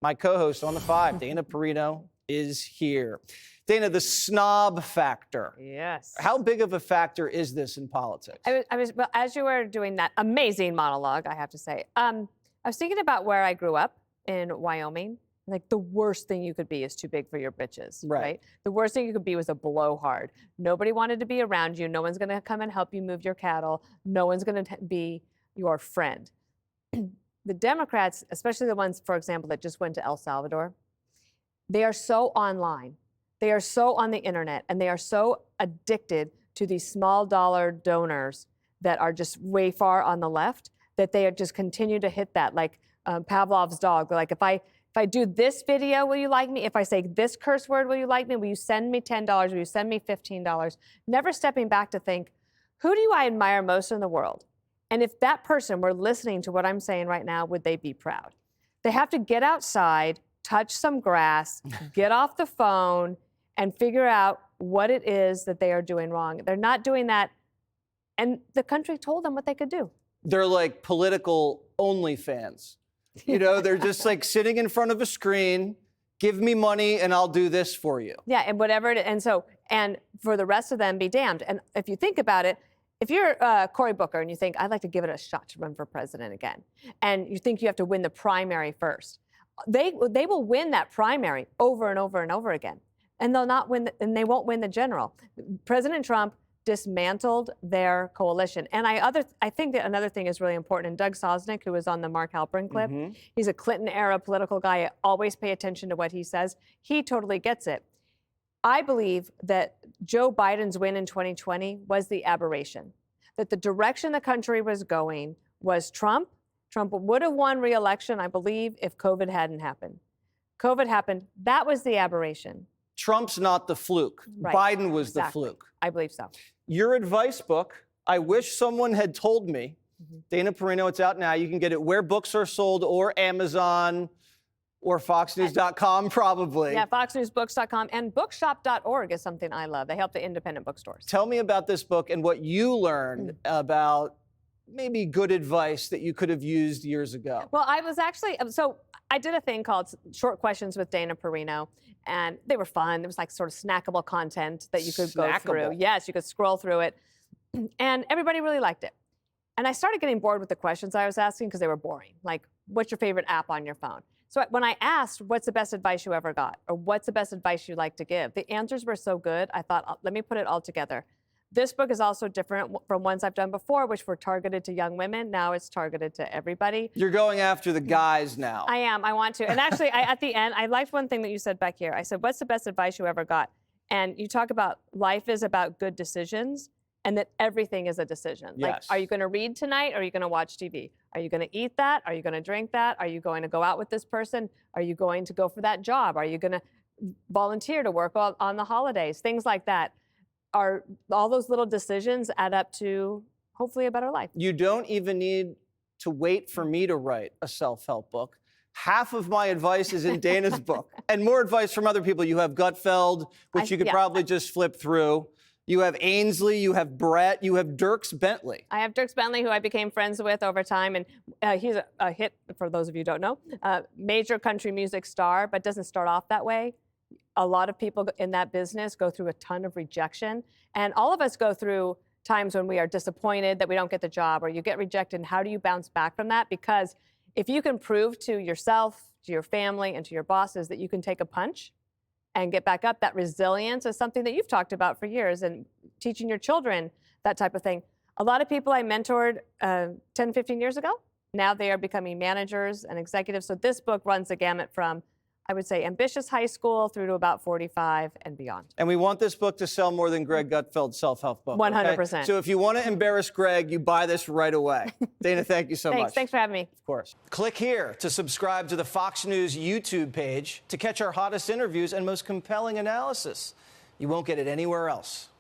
My co-host on the 5, Dana Perino, is here. Dana, the snob factor. Yes. How big of a factor is this in politics? Well, as you were doing that amazing monologue, I have to say, I was thinking about where I grew up in Wyoming. Like, the worst thing you could be is too big for your britches, right? The worst thing you could be was a blowhard. Nobody wanted to be around you. No one's going to come and help you move your cattle. No one's going to be your friend. The Democrats, especially the ones, for example, that just went to El Salvador, they are so online. They are so on the internet, and they are so addicted to these small dollar donors that are just way far on the left that they just continue to hit that, like Pavlov's dog. Like, if I do this video, will you like me? If I say this curse word, will you like me? Will you send me $10? Will you send me $15? Never stepping back to think, who do I admire most in the world? And if that person were listening to what I'm saying right now, would they be proud? They have to get outside, touch some grass, get off the phone, and figure out what it is that they are doing wrong. They're not doing that, and the country told them what they could do. They're like political OnlyFans. You know, they're just like sitting in front of a screen, give me money and I'll do this for you. Yeah, and whatever it is. And for the rest of them, be damned. And if you think about it, if you're Cory Booker and you think, I'd like to give it a shot to run for president again, and you think you have to win the primary first, they will win that primary over and over and over again. And they'll not win, and they won't win the general. President Trump dismantled their coalition. And I think that another thing is really important. And Doug Sosnick, who was on the Mark Halperin clip, he's a Clinton-era political guy. I always pay attention to what he says. He totally gets it. I believe that Joe Biden's win in 2020 was the aberration, that the direction the country was going was Trump. Trump would have won re-election, I believe, if COVID hadn't happened. COVID happened. That was the aberration. Trump's not the fluke. Right. Biden was Exactly. the fluke. I believe so. Your advice book, I wish someone had told me. Dana Perino, it's out now. You can get it where books are sold, or Amazon, or FoxNews.com, probably. Yeah, FoxNewsBooks.com, and Bookshop.org is something I love. They help the independent bookstores. Tell me about this book and what you learned about maybe good advice that you could have used years ago. Well, I was actually, so I did a thing called Short Questions with Dana Perino, and they were fun. There was like sort of snackable content that you could go through. Yes, you could scroll through it, and everybody really liked it. And I started getting bored with the questions I was asking because they were boring. Like, what's your favorite app on your phone? So when I asked, what's the best advice you ever got? Or what's the best advice you like to give? The answers were so good, I thought, let me put it all together. This book is also different from ones I've done before, which were targeted to young women. Now it's targeted to everybody. You're going after the guys now. I am. I want to. And actually, at the end, I liked one thing that you said back here. I said, what's the best advice you ever got? And you talk about life is about good decisions, and that everything is a decision. Yes. Like, are you going to read tonight, or are you going to watch TV? Are you going to eat that? Are you going to drink that? Are you going to go out with this person? Are you going to go for that job? Are you going to volunteer to work on the holidays? Things like that. Are all those little decisions add up to hopefully a better life. You don't even need to wait for me to write a self-help book. Half of my advice is in Dana's book, and more advice from other people. You have Gutfeld, which you could probably just flip through. You have Ainsley, you have Brett, you have Dierks Bentley. I have Dierks Bentley, who I became friends with over time, and he's a hit, for those of you who don't know, major country music star, but doesn't start off that way. A lot of people in that business go through a ton of rejection, and all of us go through times when we are disappointed that we don't get the job or you get rejected, and how do you bounce back from that? Because if you can prove to yourself, to your family, and to your bosses that you can take a punch and get back up, that resilience is something that you've talked about for years, and teaching your children that type of thing. A lot of people I mentored 10, 15 years ago, now they are becoming managers and executives. So this book runs the gamut from, I would say, ambitious high school through to about 45 and beyond. And we want this book to sell more than Greg Gutfeld's self-help book. 100%. Okay? So if you want to embarrass Greg, you buy this right away. Dana, thank you so much. Thanks for having me. Of course. Click here to subscribe to the Fox News YouTube page to catch our hottest interviews and most compelling analysis. You won't get it anywhere else.